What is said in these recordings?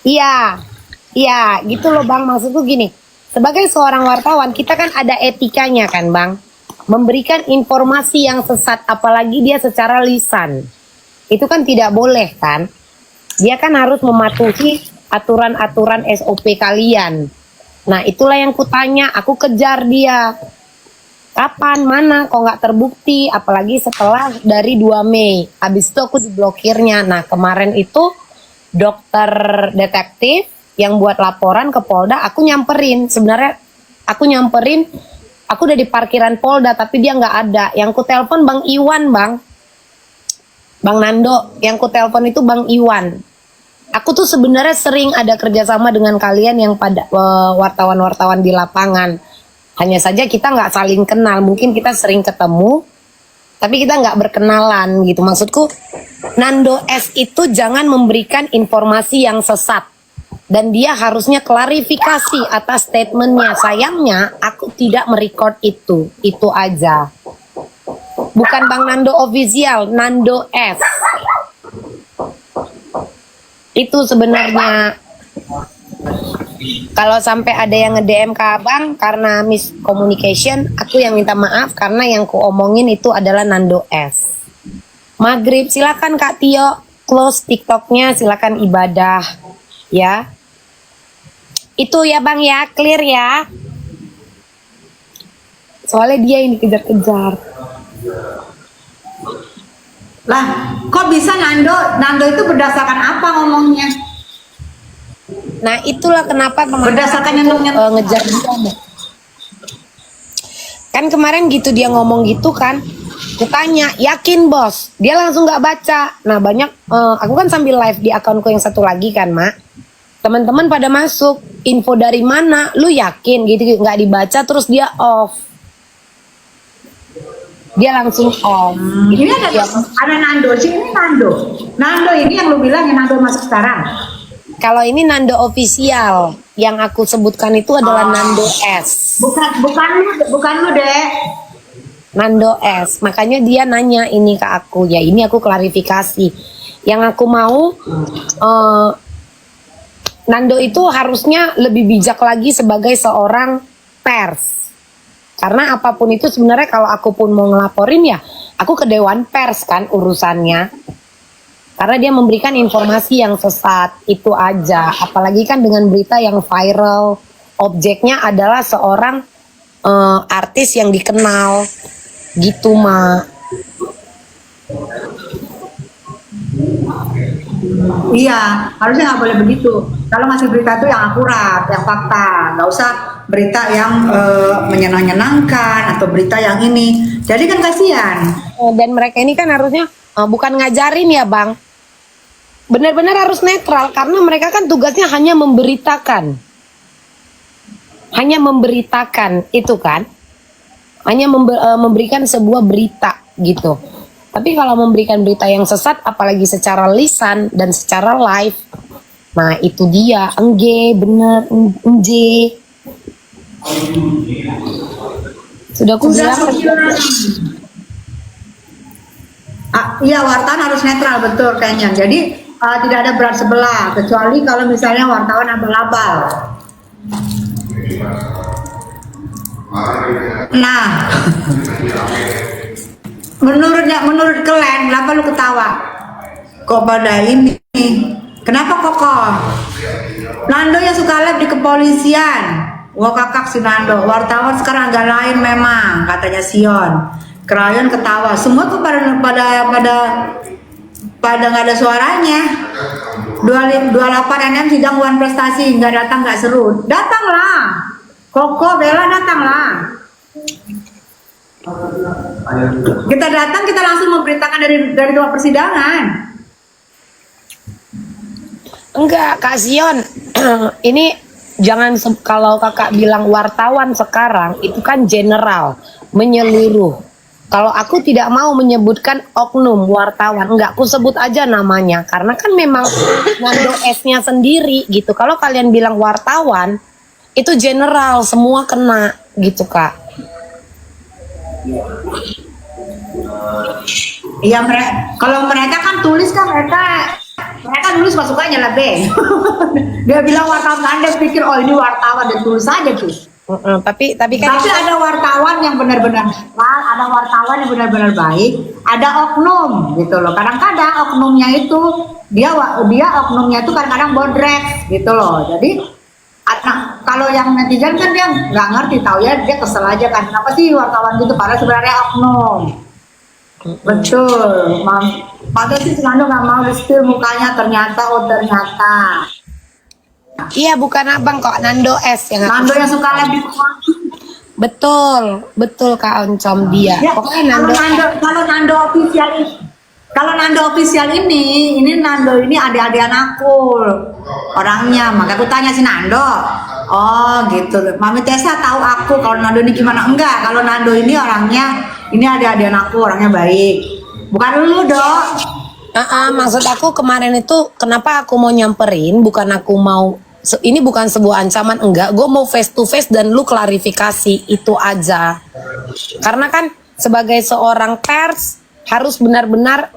Iya, iya, gitu loh Bang. Maksudku gini, sebagai seorang wartawan kita kan ada etikanya kan Bang. Memberikan informasi yang sesat, apalagi dia secara lisan. Itu kan tidak boleh kan. Dia kan harus mematuhi aturan-aturan SOP kalian. Nah itulah yang kutanya, aku kejar dia. Kapan, mana, kok nggak terbukti, apalagi setelah dari 2 Mei. Habis itu aku diblokirnya. Nah kemarin itu dokter detektif yang buat laporan ke Polda, aku nyamperin. Sebenarnya aku nyamperin, aku udah di parkiran Polda, tapi dia nggak ada. Yang ku telepon Bang Iwan, Bang Nando. Yang ku telepon itu Bang Iwan. Aku tuh sebenarnya sering ada kerjasama dengan kalian yang pada wartawan-wartawan di lapangan. Hanya saja kita nggak saling kenal. Mungkin kita sering ketemu, tapi kita nggak berkenalan gitu. Maksudku, Nando S itu jangan memberikan informasi yang sesat. Dan dia harusnya klarifikasi atas statementnya. Sayangnya aku tidak merecord itu. Itu aja. Bukan Bang Nando official, Nando S. Itu sebenarnya. Kalau sampai ada yang nge-DM ke abang karena miscommunication, aku yang minta maaf karena yang ku omongin itu adalah Nando S. Maghrib, silakan Kak Tio close TikToknya, silakan ibadah ya. Itu ya Bang ya, clear ya. Soalnya dia ini kejar-kejar. Lah, kok bisa Nando? Nando itu berdasarkan apa ngomongnya? Nah itulah kenapa Berdasarkan ngejar dia. Kan kemarin gitu dia ngomong gitu kan. Kutanya, yakin bos? Dia langsung nggak baca. Nah banyak, aku kan sambil live di akunku yang satu lagi kan Mak. Teman-teman pada masuk, info dari mana? Lu yakin gitu, nggak dibaca terus dia off. Dia langsung off. Ini ada Nando sih, ini Nando. Nando ini yang lu bilang yang Nando masuk sekarang. Kalau ini Nando official, yang aku sebutkan itu adalah Nando S. Bukan lu deh. Nando S. Makanya dia nanya ini ke aku. Ya ini aku klarifikasi. Yang aku mau, Nando itu harusnya lebih bijak lagi sebagai seorang pers. Karena apapun itu sebenarnya kalau aku pun mau ngelaporin ya, aku ke Dewan Pers kan urusannya. Karena dia memberikan informasi yang sesat, itu aja. Apalagi kan dengan berita yang viral, objeknya adalah seorang artis yang dikenal, gitu Mak. Iya, harusnya nggak boleh begitu. Kalau ngasih berita itu yang akurat, yang fakta, nggak usah berita yang menyenang-nyenangkan atau berita yang ini. Jadi kan kasihan. Dan mereka ini kan harusnya bukan ngajarin ya Bang. Benar-benar harus netral karena mereka kan tugasnya hanya memberitakan. Hanya memberitakan itu kan. Hanya memberikan sebuah berita gitu. Tapi kalau memberikan berita yang sesat apalagi secara lisan dan secara live. Nah, itu dia. Engge, bener, enje. Sudah aku bilang. Iya, wartawan harus netral, betul kayaknya. Jadi tidak ada berat sebelah, kecuali kalau misalnya wartawan abal-abal. Nah, menurut kalian, kenapa lu ketawa? Kok pada ini? Kenapa kokoh? Nando yang suka live di kepolisian. Wah kakak si Nando, wartawan sekarang agak lain memang, katanya Sion. Krayon ketawa, semua tuh pada nggak ada suaranya. 28 NM sidang Wan Prestasi nggak datang nggak seru. Datanglah, Koko Bella datanglah. Kita datang, kita langsung memberitakan dari luar persidangan. Enggak, Kak Sion. Ini jangan kalau kakak bilang wartawan sekarang itu kan general, menyeluruh. Kalau aku tidak mau menyebutkan oknum wartawan, enggak, aku sebut aja namanya. Karena kan memang Nando S-nya sendiri gitu. Kalau kalian bilang wartawan, itu general, semua kena gitu Kak. Iya, kalau mereka kan tulis kan mereka Mereka dulu suka-sukanya lah, Be. Dia bilang wartawan, Anda pikir oh ini wartawan, dan tulis aja tuh. Tapi kan Tapi ada wartawan yang benar-benar netral, ada wartawan yang benar-benar baik, ada oknum gitu loh. Kadang-kadang oknumnya itu dia oknumnya itu kadang-kadang bodrek gitu loh. Jadi kalau yang netizen kan dia nggak ngerti, tahu ya dia kesel aja kan, kenapa sih wartawan gitu, padahal sebenarnya oknum. Betul, padahal sih Nando nggak mau di spill mukanya, ternyata iya, bukan abang kok, Nando S yang Nando yang suka live di betul Kak Oncom dia. ya, Pokoknya kalau Nando official ini Nando ini adik-adikan aku orangnya, maka aku tanya si Nando, oh gitu, Mami Tessa tahu aku kalau Nando ini gimana. Enggak, kalau Nando ini orangnya, ini adik-adikan aku, orangnya baik, bukan lu Dok. Maksud aku kemarin itu kenapa aku mau nyamperin, bukan aku mau, ini bukan sebuah ancaman, enggak, gue mau face to face dan lu klarifikasi, itu aja. Karena kan sebagai seorang pers harus benar-benar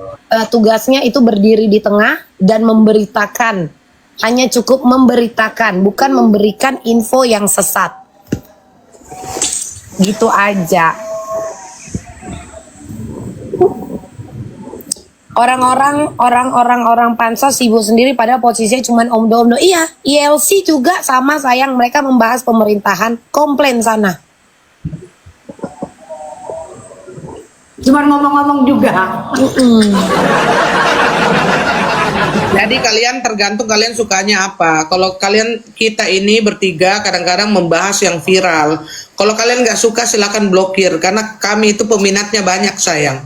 tugasnya itu berdiri di tengah dan memberitakan, hanya cukup memberitakan, bukan memberikan info yang sesat, gitu aja. Orang pansos sibuk sendiri pada posisinya cuman omdo-omdo. Iya, ILC juga sama sayang, mereka membahas pemerintahan, komplain sana. Cuman ngomong-ngomong juga. Jadi kalian tergantung kalian sukanya apa. Kalau kalian, kita ini bertiga kadang-kadang membahas yang viral. Kalau kalian nggak suka silakan blokir, karena kami itu peminatnya banyak sayang.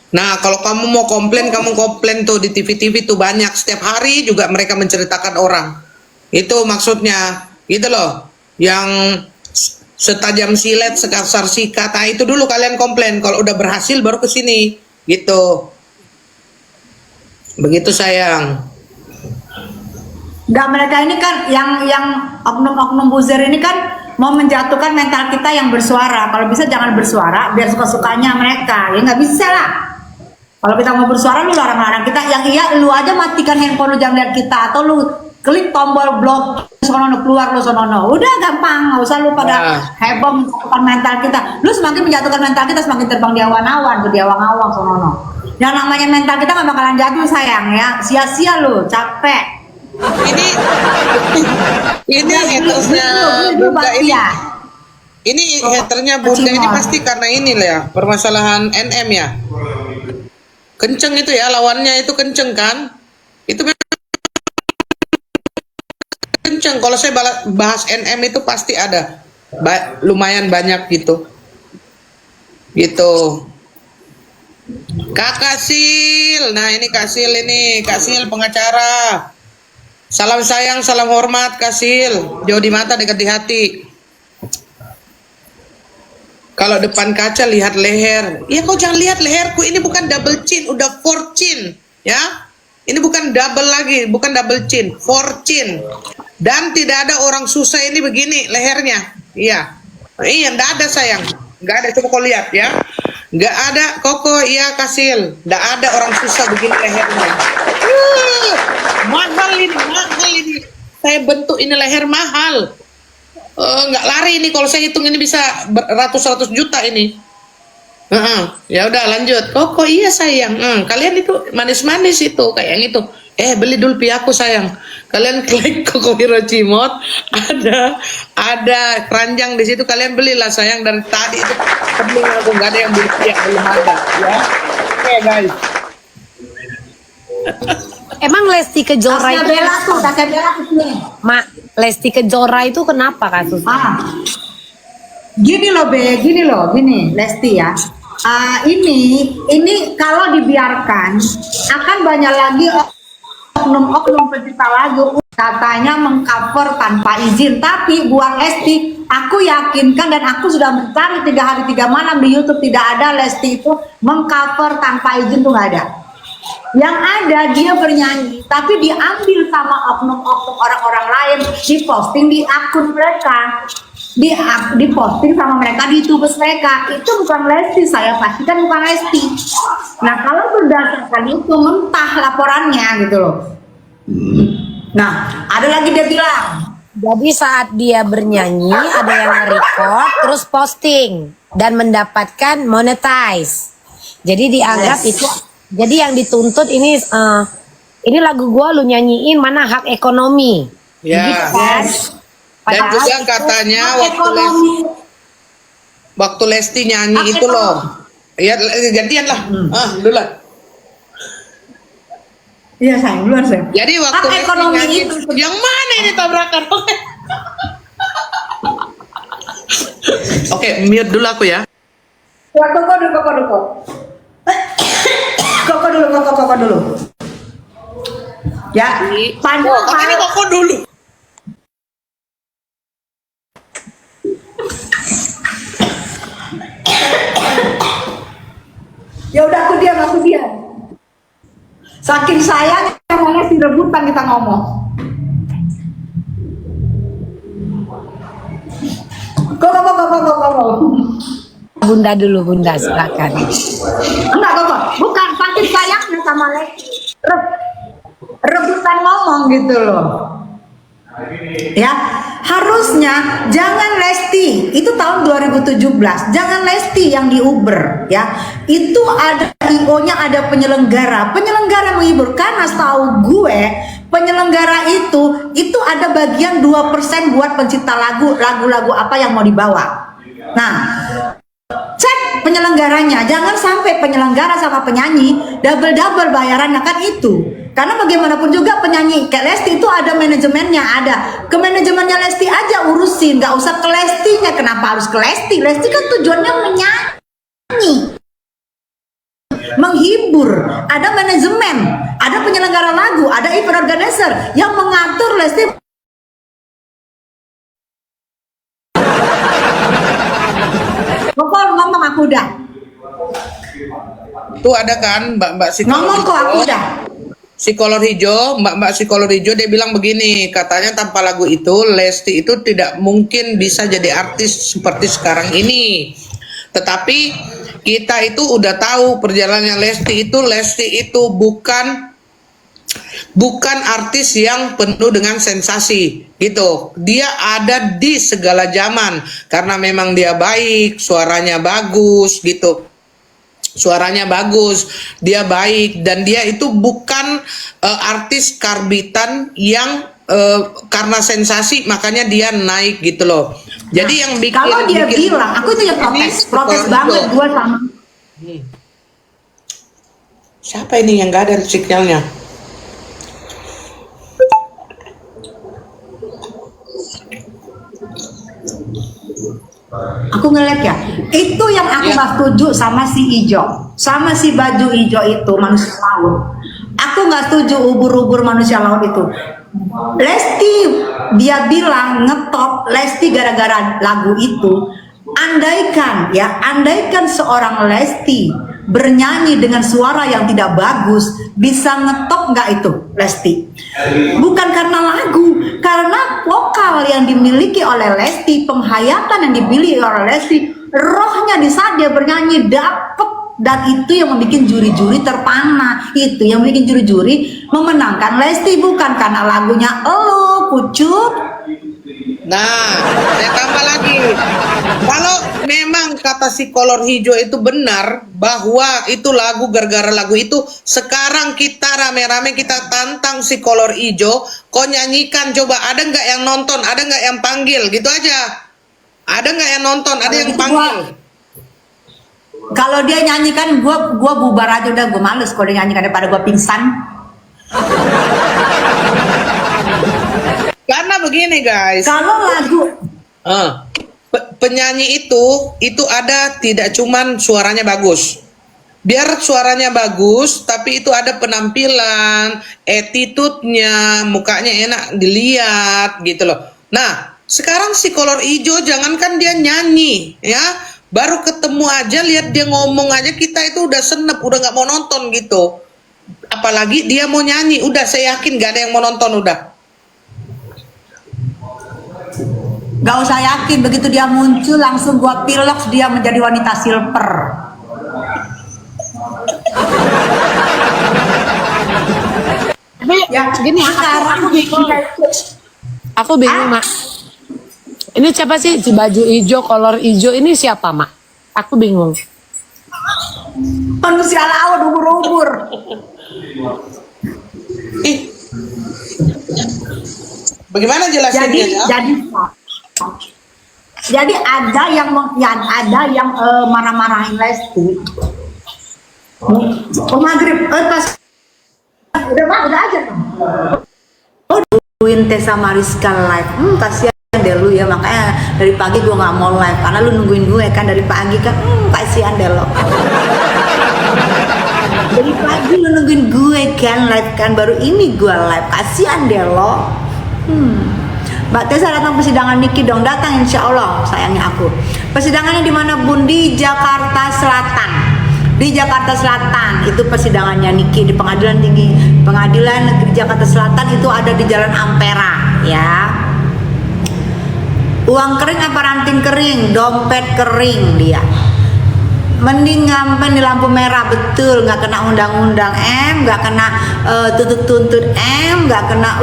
Nah kalau kamu mau komplain, kamu komplain tuh di TV-TV tuh banyak. Setiap hari juga mereka menceritakan orang. Itu maksudnya, gitu loh. Yang setajam silet, sekasar sikat, nah itu dulu kalian komplain. Kalau udah berhasil baru ke sini, gitu. Begitu sayang. Enggak, mereka ini kan yang oknum-oknum buzzer ini kan mau menjatuhkan mental kita yang bersuara. Kalau bisa jangan bersuara, biar suka-sukanya mereka. Ya nggak bisa lah. Kalau kita mau bersuara, lu larang-larang kita. Yang iya, lu aja matikan handphone, lu jangan lihat kita, atau lu klik tombol blok, sonono keluar lu sonono. Udah gampang, nggak usah lu pada heboh menjatuhkan mental kita. Lu semakin menjatuhkan mental kita, semakin terbang di awan-awan, di awang-awang sonono. Yang namanya mental kita nggak bakalan jatuh sayang ya, sia-sia lu, capek. Ini hatersnya Bunda ini. Ini haternya Bunda ini pasti karena ini lah ya, permasalahan NM ya. Kenceng itu ya, lawannya itu kenceng kan? Itu kenceng. Kalau saya bahas NM itu pasti ada lumayan banyak gitu. Gitu. Kakak Sil, nah ini Kak Sil ini, Kak Sil pengacara. Salam sayang, salam hormat Kak Sil. Jauh di mata, dekat di hati. Kalau depan kaca lihat leher. Ya kau jangan lihat leherku, ini bukan double chin, udah 4 chin, ya. Ini bukan double lagi, bukan double chin, 4 chin. Dan tidak ada orang susah ini begini lehernya. Iya. Iya, enggak ada sayang. Enggak ada, coba kau lihat ya. Enggak ada, Koko, iya Kasil. Enggak ada orang susah begini lehernya. Mahal ini. Saya bentuk ini leher mahal. Nggak lari ini, kalau saya hitung ini bisa ratus juta ini. Ya udah lanjut. Koko, iya sayang. Kalian itu manis-manis itu kayak yang itu. Beli dulu piaku sayang. Kalian klik Koko Hero Cimot, ada keranjang di situ, kalian belilah sayang. Dari tadi itu beli aku, nggak ada yang beli piak, belum ada ya. Oke guys. Emang Lesti Kejora itu Mak, Lesti Kejora itu kenapa kasusnya? Gini loh, Lesti ya. Ini kalau dibiarkan akan banyak lagi oknum-oknum pencipta lagu katanya mengcover tanpa izin. Tapi buat Lesti, aku yakinkan dan aku sudah mencari 3 hari 3 malam di YouTube, tidak ada Lesti itu mengcover tanpa izin, tuh nggak ada. Yang ada dia bernyanyi tapi diambil sama oknum-oknum orang-orang lain, diposting di akun mereka. di posting sama mereka di YouTube mereka. Itu bukan Lesti, saya pastikan bukan Lesti. Nah, kalau berdasarkan itu mentah laporannya gitu loh. Nah, ada lagi dia bilang, Jadi saat dia bernyanyi ada yang nge-record terus posting dan mendapatkan monetize. Jadi dianggap Yes. itu, jadi yang dituntut ini lagu gua lu nyanyiin, mana hak ekonomi. Ya. Gitu kan? Dan Padahal juga itu katanya hak ekonomi. waktu Lesti nyanyi Hak itu loh. Ya gantian lah. Dulu lah. Iya sayang, duluan sayang. Jadi waktu Hak Lesti ekonomi nyanyi, itu yang mana ini tabrakan? Oke, mute dulu aku ya. Ya, koko dulu. Koko dulu. Ya, Katanya padahal kok dulu. ya udah aku diam. Saking sayang mana sih rebutan kita ngomong. Kok. Bunda dulu, Bunda silakan. Enggak, kok. Bukan saking sayangnya sama Lesti. Rebutan ngomong gitu loh. Ya, harusnya jangan Lesti. Itu tahun 2017. Jangan Lesti yang di Uber, ya. Itu ada IO-nya, ada penyelenggara. Penyelenggara menghibur karena setahu gue penyelenggara itu ada bagian 2% buat pencipta lagu-lagu apa yang mau dibawa. Nah, cek penyelenggaranya, jangan sampai penyelenggara sama penyanyi double bayarannya kan itu. Karena bagaimanapun juga penyanyi kayak Lesti itu ada manajemennya, ada ke manajemennya Lesti aja urusin, nggak usah ke Lestinya. Kenapa harus ke Lesti? Lesti kan tujuannya menyanyi, menghibur, ada manajemen, ada penyelenggara lagu, ada event organizer yang mengatur Lesti. Pokoknya ngomong aku udah. Tuh ada kan Mbak si Ngomong kok aku udah. si kolor hijau, Mbak si kolor hijau dia bilang begini, katanya tanpa lagu itu Lesti itu tidak mungkin bisa jadi artis seperti sekarang ini. Tetapi kita itu udah tahu perjalanannya Lesti itu bukan artis yang penuh dengan sensasi gitu. Dia ada di segala zaman karena memang dia baik, suaranya bagus gitu. Suaranya bagus, dia baik, dan dia itu bukan artis karbitan yang karena sensasi makanya dia naik gitu loh. Jadi yang bikin Kalau dia bilang, aku itu ya protes banget gue sama. Siapa ini yang gak ada sinyalnya? Aku ngeliat ya, itu yang aku nggak setuju sama si Ijo, sama si baju Ijo itu manusia laut. Aku nggak setuju ubur-ubur manusia laut itu. Lesti dia bilang ngetop Lesti gara-gara lagu itu. Andaikan seorang Lesti bernyanyi dengan suara yang tidak bagus, bisa ngetop nggak itu Lesti? Bukan karena lagu, karena vokal yang dimiliki oleh Lesti, penghayatan yang dimiliki oleh Lesti, rohnya di saat dia bernyanyi dapet. Dan itu yang membuat juri-juri terpana, itu yang membuat juri-juri memenangkan Lesti, bukan karena lagunya "Elo Pucut". Nah, saya tambah lagi. Kalau memang kata si kolor hijau itu benar bahwa itu lagu gara-gara lagu itu, sekarang kita rame-rame kita tantang si kolor hijau, kau nyanyikan coba, ada nggak yang nonton, ada nggak yang panggil, gitu aja. Ada nggak yang nonton, ada yang panggil. Kalau dia nyanyikan, gua bubar aja udah, gue males kalau dia nyanyikan daripada gua pingsan. Karena begini guys. Kalau lagu penyanyi itu ada tidak cuman suaranya bagus. Biar suaranya bagus, tapi itu ada penampilan, attitude-nya, mukanya enak dilihat gitu loh. Nah, sekarang si kolor hijau jangankan dia nyanyi, ya, baru ketemu aja lihat dia ngomong aja kita itu udah senep, udah nggak mau nonton gitu. Apalagi dia mau nyanyi, udah saya yakin gak ada yang mau nonton udah. Gak usah yakin, begitu dia muncul langsung gua pilok dia menjadi wanita silver. Tapi Ya, gini, aku bingung. Aku bingung, Mak. Ini siapa sih si baju hijau, kolor hijau ini siapa, Mak? Aku bingung. Manusia laut ubur-ubur. Ih. Bagaimana jelasinnya ya? Jadi ada yang marah-marahin Lesti. Oh maghrib, pas udah aja kan. Oh nungguin Tessa Mariska live, kasihan deh lu ya, makanya dari pagi gue nggak mau live karena lu nungguin gue kan dari pagi kan, kasihan deh lo. Dari pagi lu nungguin gue kan live kan, baru ini gue live, kasihan deh lo. Mbak Tessa datang persidangan Niki dong, datang insya Allah sayangnya aku. Persidangannya di mana Bun? Di Jakarta Selatan. Di Jakarta Selatan itu persidangannya Niki di Pengadilan Tinggi, Pengadilan Negeri Jakarta Selatan itu ada di Jalan Ampera ya. Uang kering apa ranting kering? Dompet kering dia. Mending ngampen di lampu merah, betul, nggak kena undang-undang nggak kena tuntut-tuntut nggak kena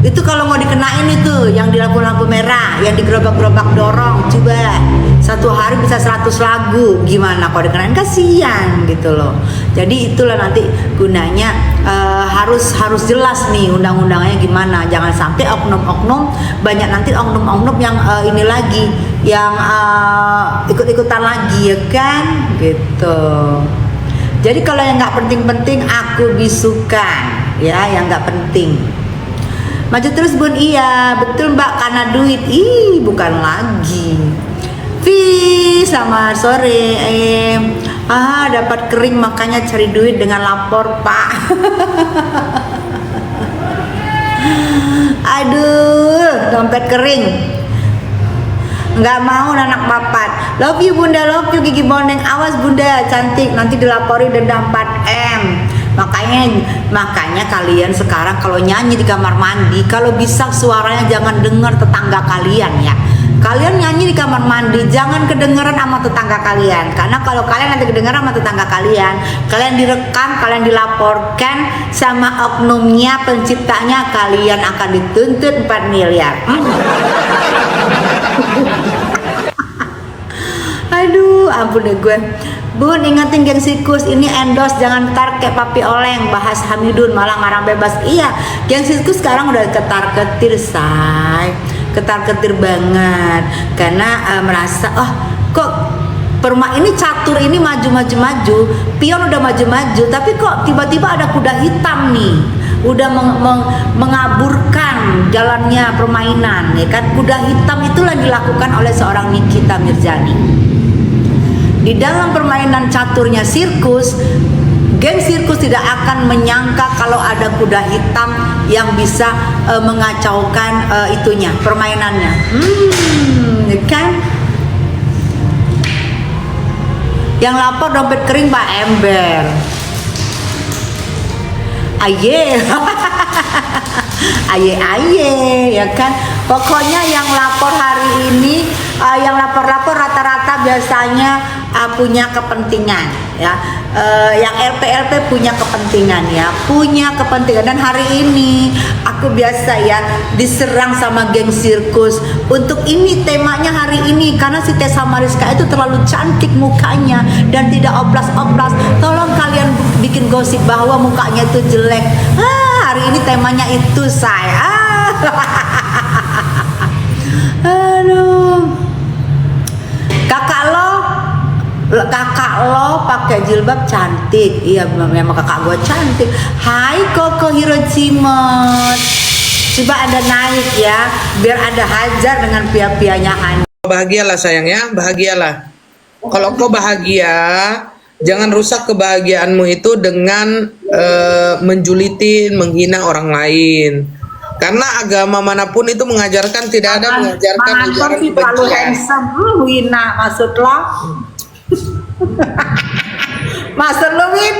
itu kalau mau dikenain itu yang di lampu-lampu merah, yang digerobak-gerobak dorong, coba satu hari bisa 100 lagu, gimana kalau dikenain, kasihan gitu loh. Jadi itulah nanti gunanya harus jelas nih undang-undangnya gimana, jangan sampai oknum-oknum banyak nanti oknum-oknum yang ini lagi, yang ikut-ikutan lagi ya kan, gitu. Jadi kalau yang nggak penting-penting aku bisukan ya, yang nggak penting. Maju terus Bun, iya betul Mbak, karena duit, bukan lagi. Selamat sore. Dapat kering makanya cari duit dengan lapor Pak. Aduh, dompet kering. Nggak mau anak papat. Love you Bunda, love you Gigi Boneng. Awas Bunda, cantik nanti dilapori denda 4M. Makanya kalian sekarang kalau nyanyi di kamar mandi, kalau bisa suaranya jangan dengar tetangga kalian ya. Kalian nyanyi di kamar mandi jangan kedengeran sama tetangga kalian, karena kalau kalian nanti kedengeran sama tetangga kalian direkam, kalian dilaporkan sama oknumnya, penciptanya, kalian akan dituntut 4 miliar. Aduh, ampun deh gue. Bun, ingetin geng sirkus ini endorse, jangan ntar kayak Papi Oleng bahas Hamidun malah ngarang bebas. Iya, geng sirkus sekarang udah ketar-ketir say, ketar-ketir banget karena merasa kok perma ini catur ini maju, pion udah maju, tapi kok tiba-tiba ada kuda hitam nih, udah mengaburkan jalannya permainan ya kan. Kuda hitam itulah dilakukan oleh seorang Nikita Mirzani. Di dalam permainan caturnya sirkus, geng sirkus tidak akan menyangka kalau ada kuda hitam yang bisa mengacaukan itunya, permainannya. Kan? Yang lapor dompet kering Pak Ember. Aye. Aye ya kan. Pokoknya yang lapor hari ini, yang lapor-lapor rata-rata biasanya punya kepentingan ya. Yang LP punya kepentingan ya, dan hari ini aku biasa ya diserang sama geng sirkus untuk ini temanya hari ini karena si Tessa Mariska itu terlalu cantik mukanya dan tidak oplas-oplas. Tolong kalian bikin gosip bahwa mukanya itu jelek. Hari ini temanya itu saya. Aduh. Kakak lo pakai jilbab cantik. Iya memang kakak gue cantik. Hai Koko Hirocimot, coba Anda naik ya biar Anda hajar dengan pia-pianya Hani. Bahagialah sayang ya, bahagialah. Kalau kau bahagia, jangan rusak kebahagiaanmu itu dengan menjulitin, menghina orang lain. Karena agama manapun itu mengajarkan, tidak ada mengajarkan ujaran terlalu handsome, hina maksud lo? Maksud lu Win?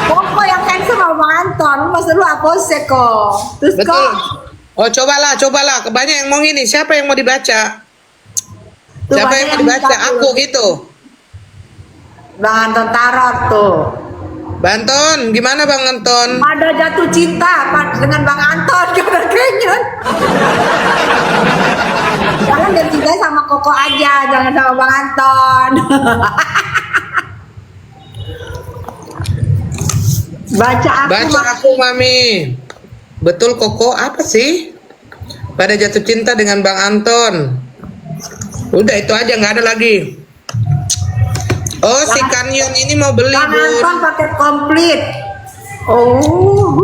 Pokok yang handsome sama Bang Anton, maksud lu apa sih kok? Terus betul. kok Oh, cobalah, cobalah. Banyak yang mau ini. Siapa yang mau dibaca? Tuh, Siapa banyak yang mau yang dibaca? minta Aku tuh. gitu. Bang Anton Tarot tuh. Banton, gimana Bang Anton? Ada jatuh cinta dengan Bang Anton karena kenyot. Jangan jatuh cinta sama Koko aja, jangan sama Bang Anton. Baca aku, Baca aku, Mami. Betul, Koko. Apa sih? Pada jatuh cinta dengan Bang Anton. Udah, itu aja, nggak ada lagi. Oh, si Kanyon ini mau beli, Bang Anton Bun. paket komplit. Oh.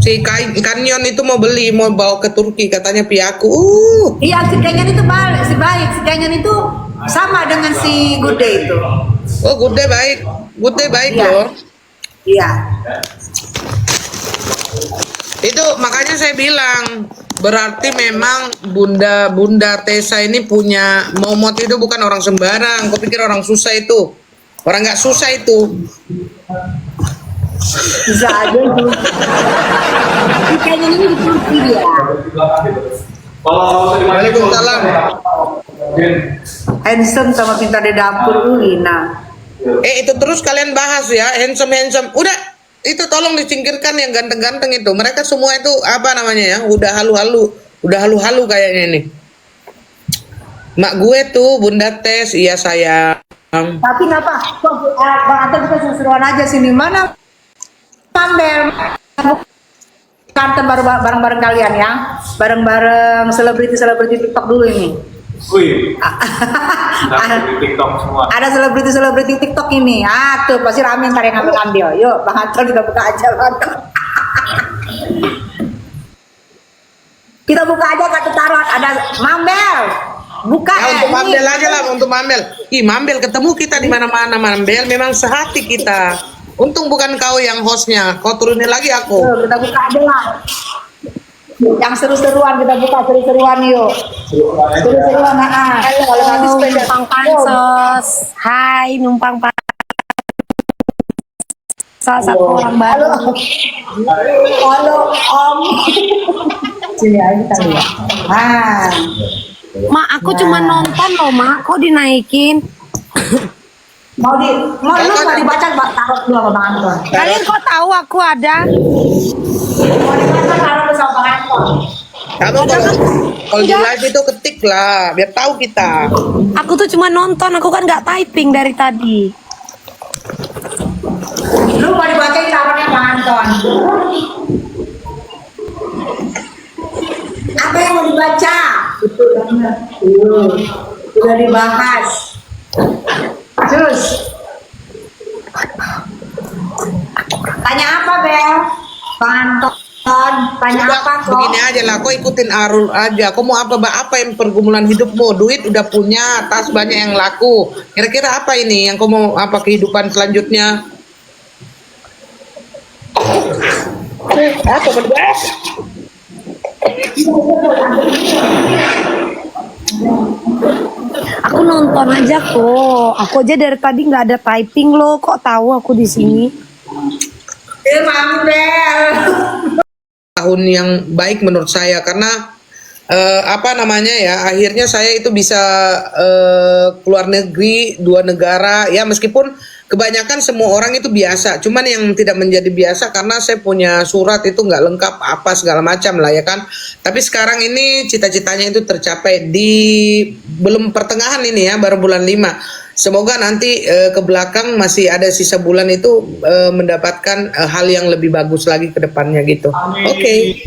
Si Kanyon itu mau beli, mau bawa ke Turki, katanya piaku. Iya, si Kenyan itu balik, si baik. Si Kenyan itu sama dengan si Gude itu. Oh, Good Day baik. Good Day baik Iya. loh. Iya. Itu makanya saya bilang, berarti memang Bunda Tessa ini punya momot itu bukan orang sembarang. Kau pikir orang susah itu? Orang nggak susah itu. Bisa aja itu. Si Kenyan ini di Turki dia. Waalaikumsalam. Handsome sama pintar di dapur Lina. Itu terus kalian bahas ya, handsome. Udah, itu tolong disingkirkan yang ganteng-ganteng itu. Mereka semua itu apa namanya ya? Udah halu-halu kayaknya ini. Mak gue tuh Bunda Tes, iya sayang. Tapi kenapa? Bang Anton kita seru-seruan aja sini. Mana Mambel? Kantor baru bareng-bareng kalian ya. Bareng-bareng selebriti TikTok dulu ini. Wih, ada di TikTok semua. Ada selebriti TikTok ini. Ah, tuh pasti rame ntar yang ngambil. Yuk, Bang Anton kita buka aja, Bang Anton. Kita buka aja kartu tarot. Ada Mambel. Buka Ya, untuk ini. Mambel aja lah, untuk Mambel. Ih, Mambel ketemu kita di mana-mana, Mambel. Memang sehati kita. Untung bukan kau yang hostnya. Kau turunin lagi aku. Tuh, kita buka aja lah. Yang seru-seruan kita buka seru-seruan yuk. Seru-seruan. Kalau nanti Halo, spesial. numpang pansos. Hai, numpang pansos. Satu orang baru. Halo Om. Sini aja kita lihat. Ah. Mak, aku cuma nonton loh, Mak. Kok dinaikin? Mau lu mau dibaca tarot dulu sama Bang Anton. Kalian kok tahu aku ada? Mau dibaca tarot sama Bang Anton. Kamu kalau di live itu ketik lah, biar tahu kita. Aku tuh cuma nonton, aku kan nggak typing dari tadi. Lu mau dibacain tarotnya Bang Anton. Apa yang mau dibaca? Betul banget. Udah dibahas. Terus. Tanya apa, Bel? Bang Anton, tanya Udah, apa kok? begini aja lah, kau ikutin arul aja. Kau mau apa yang pergumulan hidupmu? Duit udah punya, tas banyak yang laku. Kira-kira apa ini yang kau mau apa kehidupan selanjutnya? Apa berdua? Aku nonton aja kok. Aku aja dari tadi nggak ada typing loh. Kok tahu aku di sini? Mambel. Tahun yang baik menurut saya karena apa namanya ya, akhirnya saya itu bisa keluar negeri 2 negara ya, meskipun kebanyakan semua orang itu biasa, cuman yang tidak menjadi biasa karena saya punya surat itu nggak lengkap apa segala macam lah ya kan. Tapi sekarang ini cita-citanya itu tercapai di belum pertengahan ini ya, baru bulan 5. Semoga nanti ke belakang masih ada sisa bulan itu mendapatkan hal yang lebih bagus lagi ke depannya gitu. Oke.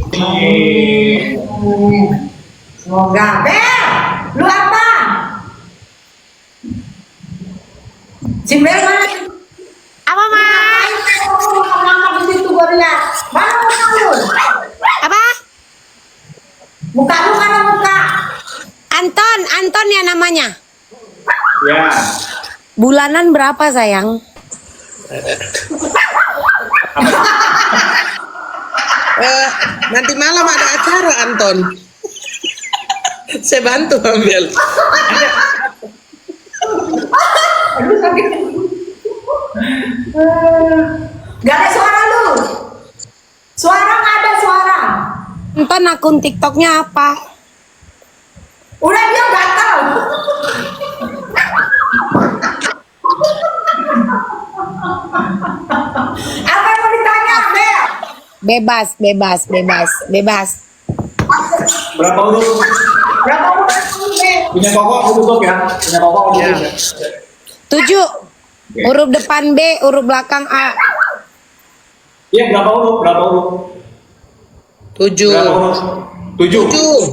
Semoga. Bel, lu apa? Si Bel mana? Apa, Mak? Mama di situ gua lihat. Mana muka lu? Apa? Muka lu mana muka? Anton ya namanya. Ya, Bulanan berapa sayang? Nanti malam ada acara Anton. Saya bantu ambil. Aduh sakit. Gak ada suara lu. Suara nggak ada suara. Nonton akun TikToknya apa? Udah dia gatal. Apa yang mau ditanya, Bel? Bebas, bebas, bebas, bebas. Berapa huruf? Berapa huruf, Bel? Punya pokok aku tutup ya. Punya pokok aku tutup ya. 7. Huruf depan B, huruf belakang A. Iya, berapa huruf? Berapa huruf? 7. Berapa huruf? 7.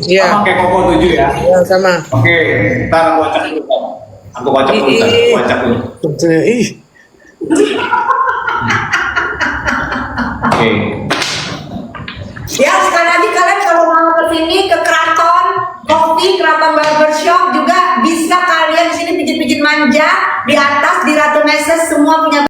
7. Iya. Sama kayak pokok 7 ya. Ya, sama. Oke, ntar aku acak dulu. Aku acak dulu, ntar. Aku acak dulu. Ih. Oke. Ya, sekali lagi kalian kalau mau kesini ke Keraton Coffee, Keraton Barbershop juga bisa kalian di sini pijit-pijit manja di atas di Ratu Meses semua punya